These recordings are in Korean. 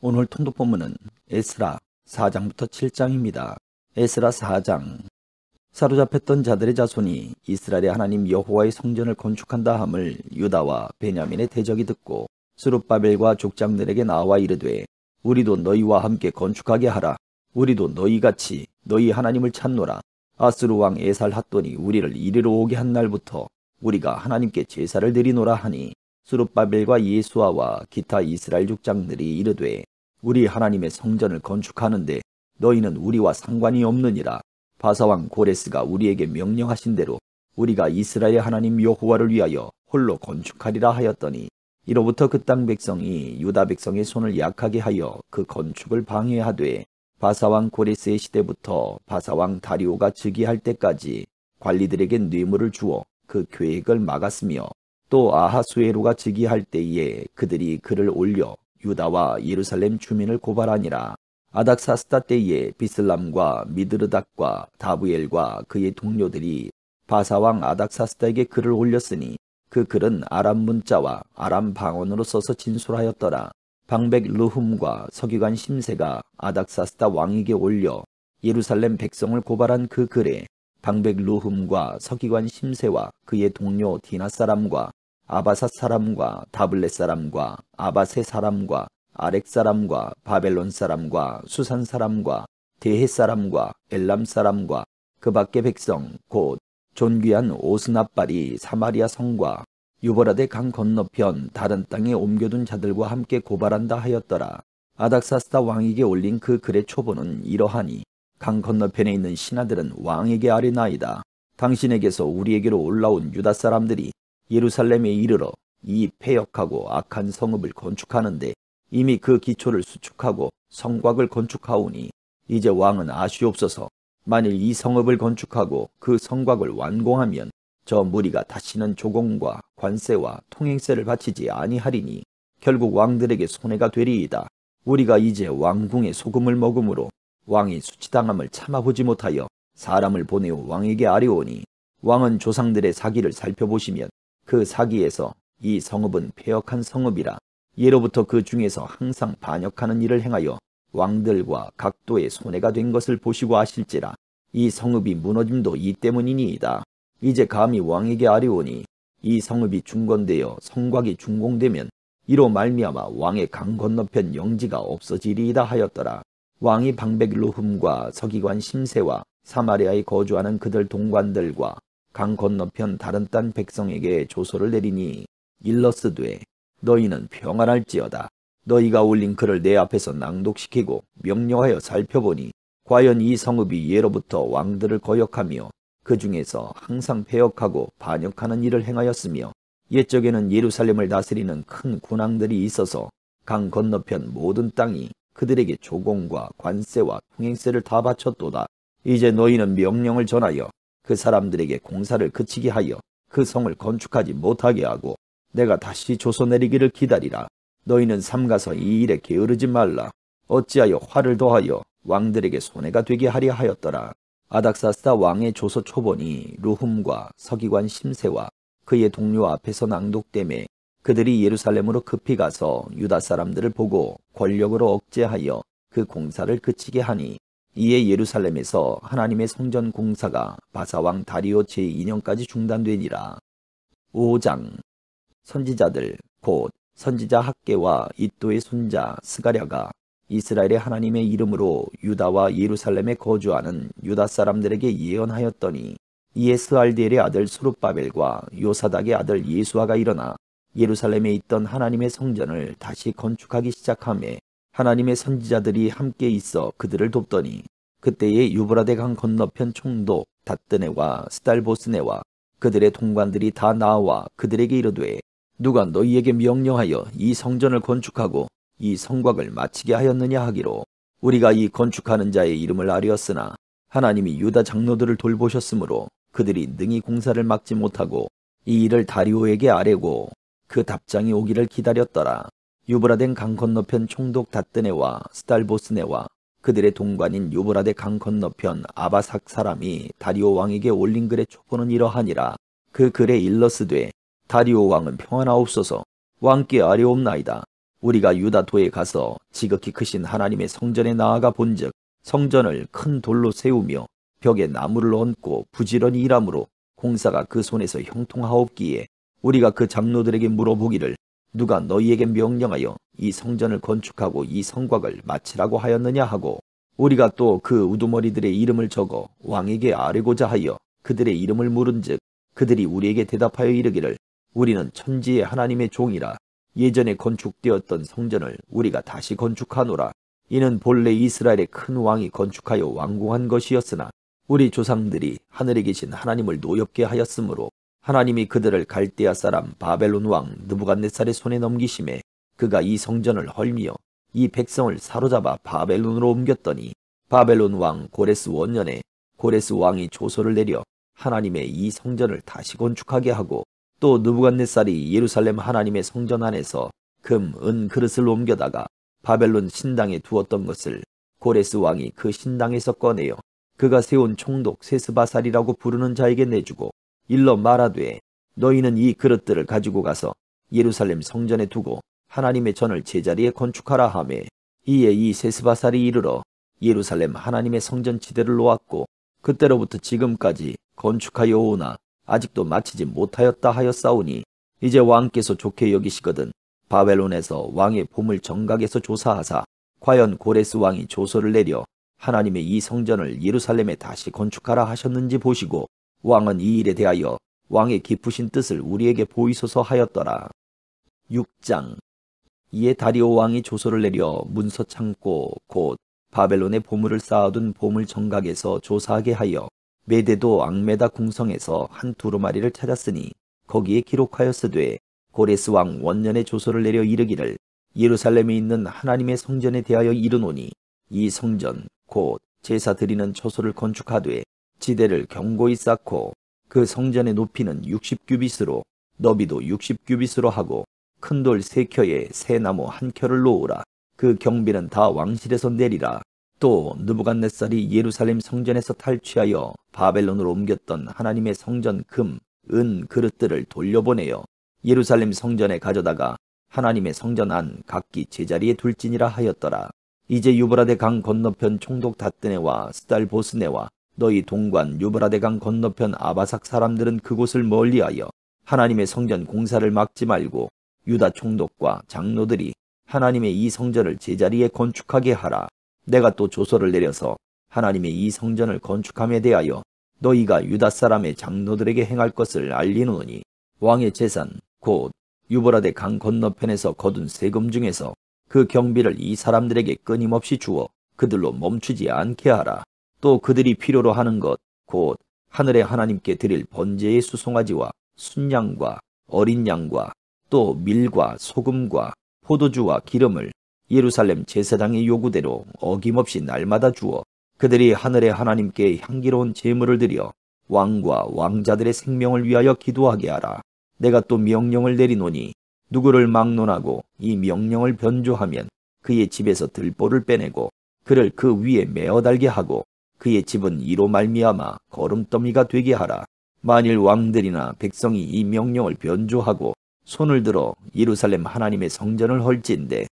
오늘 통독 본문은 에스라 4장부터 7장입니다. 에스라 4장. 사로잡혔던 자들의 자손이 이스라엘의 하나님 여호와의 성전을 건축한다 함을 유다와 베냐민의 대적이 듣고 스룹바벨과 족장들에게 나와 이르되 우리도 너희와 함께 건축하게 하라. 우리도 너희같이 너희 하나님을 찾노라. 아스루 왕 에살핫돈이 우리를 이리로 오게 한 날부터 우리가 하나님께 제사를 드리노라 하니 스룹바벨과 예수아와 기타 이스라엘 족장들이 이르되 우리 하나님의 성전을 건축하는데 너희는 우리와 상관이 없느니라. 바사왕 고레스가 우리에게 명령하신 대로 우리가 이스라엘의 하나님 여호와를 위하여 홀로 건축하리라 하였더니 이로부터 그 땅 백성이 유다 백성의 손을 약하게 하여 그 건축을 방해하되 바사왕 고레스의 시대부터 바사왕 다리오가 즉위할 때까지 관리들에게 뇌물을 주어 그 계획을 막았으며 또 아하수에로가 즉위할 때에 그들이 글을 올려 유다와 예루살렘 주민을 고발하니라. 아닥사스다 때에 비슬람과 미드르닥과 다부엘과 그의 동료들이 바사왕 아닥사스다에게 글을 올렸으니 그 글은 아람 문자와 아람 방언으로 써서 진술하였더라. 방백 르훔과 서기관 심세가 아닥사스다 왕에게 올려 예루살렘 백성을 고발한 그 글에 방백 르훔과 서기관 심세와 그의 동료 디나 사람과 아바삿 사람과 다블렛 사람과 아바세 사람과 아렉 사람과 바벨론 사람과 수산 사람과 대헷 사람과 엘람 사람과 그 밖의 백성 곧 존귀한 오스납발이 사마리아 성과 유보라데 강 건너편 다른 땅에 옮겨둔 자들과 함께 고발한다 하였더라. 아닥사스다 왕에게 올린 그 글의 초본은 이러하니 강 건너편에 있는 신하들은 왕에게 아뢰나이다. 당신에게서 우리에게로 올라온 유다 사람들이 예루살렘에 이르러 이 패역하고 악한 성읍을 건축하는데 이미 그 기초를 수축하고 성곽을 건축하오니 이제 왕은 아시옵소서. 만일 이 성읍을 건축하고 그 성곽을 완공하면 저 무리가 다시는 조공과 관세와 통행세를 바치지 아니하리니 결국 왕들에게 손해가 되리이다. 우리가 이제 왕궁의 소금을 먹음으로 왕이 수치당함을 참아보지 못하여 사람을 보내어 왕에게 아뢰오니 왕은 조상들의 사기를 살펴보시면 그 사기에서 이 성읍은 패역한 성읍이라 예로부터 그 중에서 항상 반역하는 일을 행하여 왕들과 각도의 손해가 된 것을 보시고 아실지라 이 성읍이 무너짐도 이 때문이니이다. 이제 감히 왕에게 아뢰오니 이 성읍이 중건되어 성곽이 준공되면 이로 말미암아 왕의 강 건너편 영지가 없어지리이다 하였더라. 왕이 방백 르훔과 서기관 심세와 사마리아에 거주하는 그들 동관들과 강 건너편 다른 땅 백성에게 조서를 내리니 일러스되 너희는 평안할지어다. 너희가 올린 글을 내 앞에서 낭독시키고 명령하여 살펴보니 과연 이 성읍이 예로부터 왕들을 거역하며 그 중에서 항상 패역하고 반역하는 일을 행하였으며 옛적에는 예루살렘을 다스리는 큰 군왕들이 있어서 강 건너편 모든 땅이 그들에게 조공과 관세와 통행세를 다 바쳤도다. 이제 너희는 명령을 전하여 그 사람들에게 공사를 그치게 하여 그 성을 건축하지 못하게 하고 내가 다시 조서 내리기를 기다리라. 너희는 삼가서 이 일에 게으르지 말라. 어찌하여 화를 더하여 왕들에게 손해가 되게 하려 하였더라. 아닥사스다 왕의 조서 초본이 르훔과 서기관 심세와 그의 동료 앞에서 낭독되매 그들이 예루살렘으로 급히 가서 유다 사람들을 보고 권력으로 억제하여 그 공사를 그치게 하니 이에 예루살렘에서 하나님의 성전 공사가 바사왕 다리오 제2년까지 중단되니라. 5장. 선지자들 곧 선지자 학개와 이도의 손자 스가랴가 이스라엘의 하나님의 이름으로 유다와 예루살렘에 거주하는 유다 사람들에게 예언하였더니 이에 스알디엘의 아들 스룹바벨과 요사닥의 아들 예수아가 일어나 예루살렘에 있던 하나님의 성전을 다시 건축하기 시작하며 하나님의 선지자들이 함께 있어 그들을 돕더니 그때에 유브라데 강 건너편 총독 닷드네와 스달보스네와 그들의 동관들이 다 나와 그들에게 이르되 누가 너희에게 명령하여 이 성전을 건축하고 이 성곽을 마치게 하였느냐 하기로 우리가 이 건축하는 자의 이름을 아뢰었으나 하나님이 유다 장로들을 돌보셨으므로 그들이 능히 공사를 막지 못하고 이 일을 다리오에게 아뢰고 그 답장이 오기를 기다렸더라. 유브라데 강 건너편 총독 닷드네와 스달보스네와 그들의 동관인 유브라데 강 건너편 아바삭 사람이 다리오 왕에게 올린 글의 초본은 이러하니라. 그 글에 일러스되 다리오 왕은 평안하옵소서. 왕께 아뢰옵나이다. 우리가 유다도에 가서 지극히 크신 하나님의 성전에 나아가 본즉 성전을 큰 돌로 세우며 벽에 나무를 얹고 부지런히 일함으로 공사가 그 손에서 형통하옵기에 우리가 그 장로들에게 물어보기를 누가 너희에게 명령하여 이 성전을 건축하고 이 성곽을 마치라고 하였느냐 하고 우리가 또 그 우두머리들의 이름을 적어 왕에게 아뢰고자 하여 그들의 이름을 물은즉 그들이 우리에게 대답하여 이르기를 우리는 천지의 하나님의 종이라 예전에 건축되었던 성전을 우리가 다시 건축하노라. 이는 본래 이스라엘의 큰 왕이 건축하여 완공한 것이었으나 우리 조상들이 하늘에 계신 하나님을 노엽게 하였으므로 하나님이 그들을 갈대아 사람 바벨론 왕 느부갓네살의 손에 넘기심에 그가 이 성전을 헐미어 이 백성을 사로잡아 바벨론으로 옮겼더니 바벨론 왕 고레스 원년에 고레스 왕이 조서를 내려 하나님의 이 성전을 다시 건축하게 하고 또 느부갓네살이 예루살렘 하나님의 성전 안에서 금, 은 그릇을 옮겨다가 바벨론 신당에 두었던 것을 고레스 왕이 그 신당에서 꺼내어 그가 세운 총독 세스바살이라고 부르는 자에게 내주고 일러 말하되 너희는 이 그릇들을 가지고 가서 예루살렘 성전에 두고 하나님의 전을 제자리에 건축하라 하매 이에 이 세스바살이 이르러 예루살렘 하나님의 성전 지대를 놓았고 그때로부터 지금까지 건축하여 오나 아직도 마치지 못하였다 하였사오니 이제 왕께서 좋게 여기시거든 바벨론에서 왕의 보물 정각에서 조사하사 과연 고레스 왕이 조서를 내려 하나님의 이 성전을 예루살렘에 다시 건축하라 하셨는지 보시고 왕은 이 일에 대하여 왕의 깊으신 뜻을 우리에게 보이소서 하였더라. 6장. 이에 다리오 왕이 조서를 내려 문서 창고 곧 바벨론의 보물을 쌓아둔 보물 정각에서 조사하게 하여 메데도 앙메다 궁성에서 한 두루마리를 찾았으니 거기에 기록하였으되 고레스 왕 원년에 조서를 내려 이르기를 예루살렘에 있는 하나님의 성전에 대하여 이르노니 이 성전 곧 제사 드리는 처소를 건축하되 지대를 견고히 쌓고 그 성전의 높이는 60규빗으로 너비도 60규빗으로 하고 큰 돌 3켜에 새 나무 1켜를 놓으라. 그 경비는 다 왕실에서 내리라. 또 느부갓네살이 예루살렘 성전에서 탈취하여 바벨론으로 옮겼던 하나님의 성전 금, 은 그릇들을 돌려보내어 예루살렘 성전에 가져다가 하나님의 성전 안 각기 제자리에 둘지니라 하였더라. 이제 유브라데 강 건너편 총독 다뜨네와 스달보스네와 너희 동관 유브라데 강 건너편 아바삭 사람들은 그곳을 멀리하여 하나님의 성전 공사를 막지 말고 유다 총독과 장로들이 하나님의 이 성전을 제자리에 건축하게 하라. 내가 또 조서를 내려서 하나님의 이 성전을 건축함에 대하여 너희가 유다 사람의 장로들에게 행할 것을 알리노니 왕의 재산 곧 유브라데 강 건너편에서 거둔 세금 중에서 그 경비를 이 사람들에게 끊임없이 주어 그들로 멈추지 않게 하라. 또 그들이 필요로 하는 것 곧 하늘의 하나님께 드릴 번제의 수송아지와 순양과 어린 양과 또 밀과 소금과 포도주와 기름을 예루살렘 제사장의 요구대로 어김없이 날마다 주어 그들이 하늘의 하나님께 향기로운 제물을 드려 왕과 왕자들의 생명을 위하여 기도하게 하라. 내가 또 명령을 내리노니 누구를 막론하고 이 명령을 변조하면 그의 집에서 들보를 빼내고 그를 그 위에 메어 달게 하고 그의 집은 이로 말미암아 거름더미가 되게 하라. 만일 왕들이나 백성이 이 명령을 변조하고 손을 들어 예루살렘 하나님의 성전을 헐지인데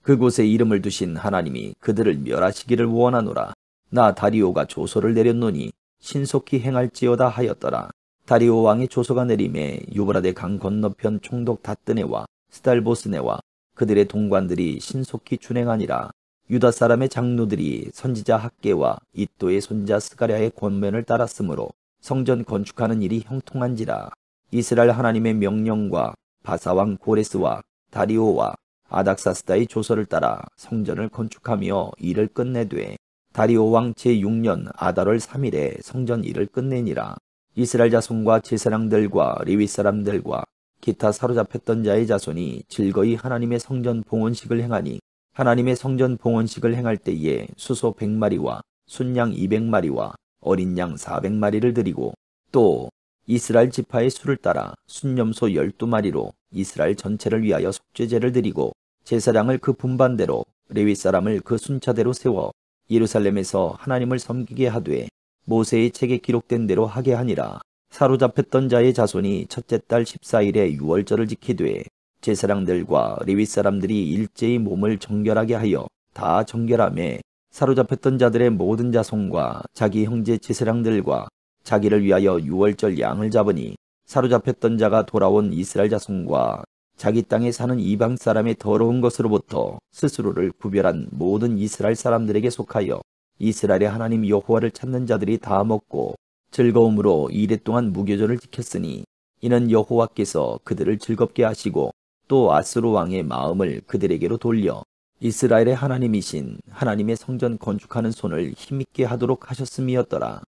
그곳에 이름을 두신 하나님이 그들을 멸하시기를 원하노라. 나 다리오가 조서를 내렸노니 신속히 행할지어다 하였더라. 다리오 왕의 조서가 내림에 유브라데 강 건너편 총독 다뜨네와 스달보스네와 그들의 동관들이 신속히 준행하니라. 유다 사람의 장로들이 선지자 학계와 이또의 손자 스가랴의 권면을 따랐으므로 성전 건축하는 일이 형통한지라. 이스라엘 하나님의 명령과 바사왕 고레스와 다리오와 아닥사스다의 조서를 따라 성전을 건축하며 일을 끝내되 다리오 왕 제6년 아달월 3일에 성전 일을 끝내니라. 이스라엘 자손과 제사장들과 레위 사람들과 기타 사로잡혔던 자의 자손이 즐거이 하나님의 성전 봉헌식을 행하니 하나님의 성전 봉헌식을 행할 때에 수소 100마리와 순양 200마리와 어린 양 400마리를 드리고 또 이스라엘 지파의 수를 따라 순염소 12마리로 이스라엘 전체를 위하여 속죄제를 드리고 제사장을 그 분반대로 레위 사람을 그 순차대로 세워 예루살렘에서 하나님을 섬기게 하되 모세의 책에 기록된 대로 하게 하니라. 사로잡혔던 자의 자손이 첫째 달 14일에 유월절을 지키되 제사장들과 레위 사람들이 일제히 몸을 정결하게 하여 다 정결함에 사로잡혔던 자들의 모든 자손과 자기 형제 제사장들과 자기를 위하여 유월절 양을 잡으니 사로잡혔던 자가 돌아온 이스라엘 자손과 자기 땅에 사는 이방 사람의 더러운 것으로부터 스스로를 구별한 모든 이스라엘 사람들에게 속하여 이스라엘의 하나님 여호와를 찾는 자들이 다 먹고 즐거움으로 이레 동안 무교절을 지켰으니 이는 여호와께서 그들을 즐겁게 하시고 또 아스루 왕의 마음을 그들에게로 돌려 이스라엘의 하나님이신 하나님의 성전 건축하는 손을 힘있게 하도록 하셨음이었더라.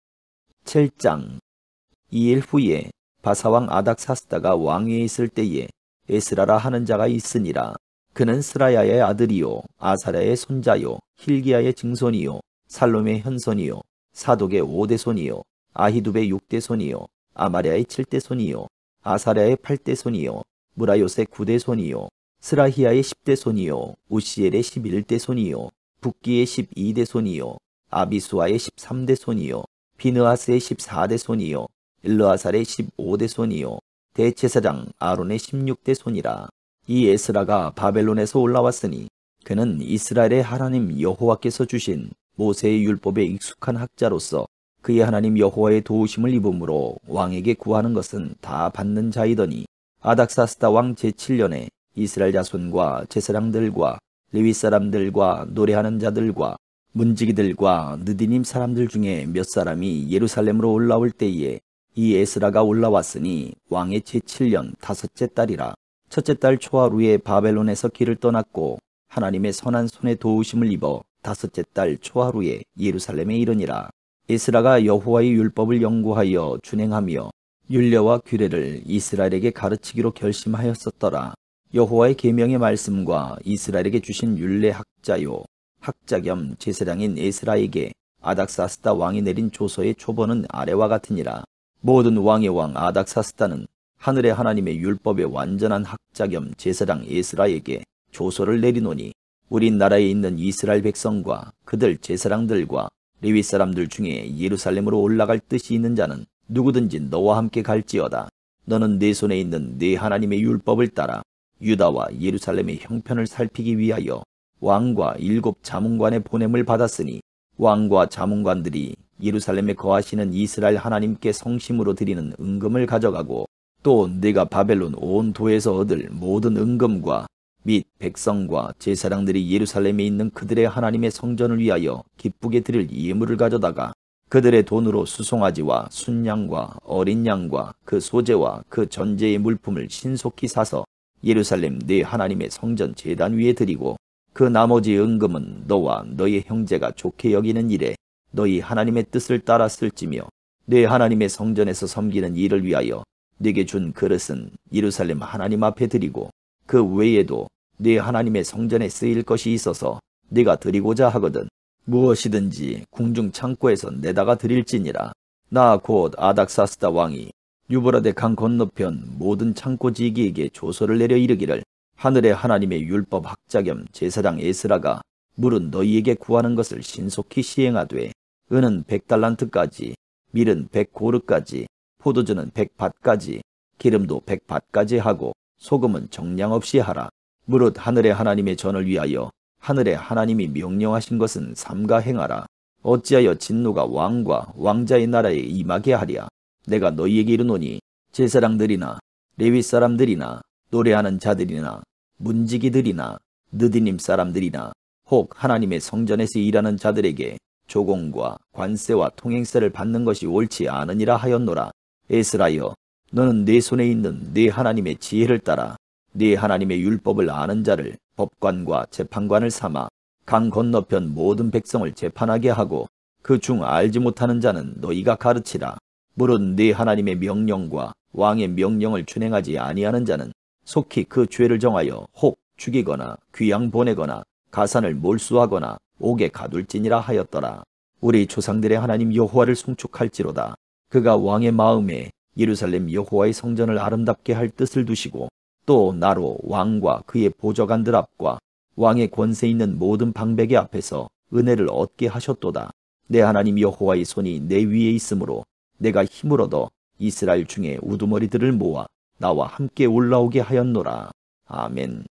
7장. 2일 후에 바사왕 아닥사스다가 왕위에 있을 때에 에스라라 하는 자가 있으니라. 그는 스라야의 아들이요 아사랴의 손자요 힐기야의 증손이요 살롬의 현손이요 사독의 5대 손이요 아히두베의 6대 손이요 아마랴의 7대 손이요 아사랴의 8대 손이요 무라요의 9대 손이요 스라히야의 10대 손이요 우시엘의 11대 손이요 붓기의 12대 손이요 아비수아의 13대 손이요 비느하스의 14대 손이요 일르아살의 15대 손이요 대제사장 아론의 16대 손이라. 이 에스라가 바벨론에서 올라왔으니 그는 이스라엘의 하나님 여호와께서 주신 모세의 율법에 익숙한 학자로서 그의 하나님 여호와의 도우심을 입음으로 왕에게 구하는 것은 다 받는 자이더니 아닥사스다 왕 제7년에 이스라엘 자손과 제사장들과 레위 사람들과 노래하는 자들과 문지기들과 느디님 사람들 중에 몇 사람이 예루살렘으로 올라올 때에 이 에스라가 올라왔으니 왕의 제7년 5째 달이라. 첫째 달 초하루에 바벨론에서 길을 떠났고 하나님의 선한 손에 도우심을 입어 5째 달 초하루에 예루살렘에 이르니라. 에스라가 여호와의 율법을 연구하여 준행하며 율례와 규례를 이스라엘에게 가르치기로 결심하였었더라. 여호와의 계명의 말씀과 이스라엘에게 주신 율례 학자요 학자 겸 제사장인 에스라에게 아닥사스다 왕이 내린 조서의 초본은 아래와 같으니라. 모든 왕의 왕 아닥사스다는 하늘의 하나님의 율법의 완전한 학자 겸 제사장 에스라에게 조서를 내리노니 우리나라에 있는 이스라엘 백성과 그들 제사장들과 레위 사람들 중에 예루살렘으로 올라갈 뜻이 있는 자는 누구든지 너와 함께 갈지어다. 너는 내 손에 있는 네 하나님의 율법을 따라 유다와 예루살렘의 형편을 살피기 위하여 왕과 7 자문관의 보냄을 받았으니 왕과 자문관들이 예루살렘에 거하시는 이스라엘 하나님께 성심으로 드리는 은금을 가져가고 또 네가 바벨론 온 도에서 얻을 모든 은금과 및 백성과 제사장들이 예루살렘에 있는 그들의 하나님의 성전을 위하여 기쁘게 드릴 예물을 가져다가 그들의 돈으로 수송아지와 순양과 어린 양과 그 소재와 그 전제의 물품을 신속히 사서 예루살렘 네 하나님의 성전 제단 위에 드리고 그 나머지 은금은 너와 너의 형제가 좋게 여기는 일에 너희 하나님의 뜻을 따라 쓸지며 네 하나님의 성전에서 섬기는 일을 위하여 네게 준 그릇은 예루살렘 하나님 앞에 드리고 그 외에도 네 하나님의 성전에 쓰일 것이 있어서 네가 드리고자 하거든 무엇이든지 궁중 창고에서 내다가 드릴지니라. 나 곧 아닥사스다 왕이 유브라데 강 건너편 모든 창고지기에게 조서를 내려 이르기를 하늘의 하나님의 율법 학자 겸 제사장 에스라가 물은 너희에게 구하는 것을 신속히 시행하되 은은 100달란트까지 밀은 100고르까지 포도주는 100밭까지 기름도 100밭까지 하고 소금은 정량 없이 하라. 무릇 하늘의 하나님의 전을 위하여 하늘의 하나님이 명령하신 것은 삼가 행하라. 어찌하여 진노가 왕과 왕자의 나라에 임하게 하랴. 내가 너희에게 이르노니 제사장들이나 레위 사람들이나 노래하는 자들이나 문지기들이나 느디님 사람들이나 혹 하나님의 성전에서 일하는 자들에게 조공과 관세와 통행세를 받는 것이 옳지 않으니라 하였노라. 에스라여, 너는 내 손에 있는 네 하나님의 지혜를 따라 네 하나님의 율법을 아는 자를 법관과 재판관을 삼아 강 건너편 모든 백성을 재판하게 하고 그 중 알지 못하는 자는 너희가 가르치라. 무릇 네 하나님의 명령과 왕의 명령을 준행하지 아니하는 자는 속히 그 죄를 정하여 혹 죽이거나 귀양 보내거나 가산을 몰수하거나 옥에 가둘지니라 하였더라. 우리 조상들의 하나님 여호와를 송축할지로다. 그가 왕의 마음에 예루살렘 여호와의 성전을 아름답게 할 뜻을 두시고 또 나로 왕과 그의 보좌관들 앞과 왕의 권세 있는 모든 방백의 앞에서 은혜를 얻게 하셨도다. 내 하나님 여호와의 손이 내 위에 있으므로 내가 힘을 얻어 이스라엘 중에 우두머리들을 모아 나와 함께 올라오게 하였노라. 아멘.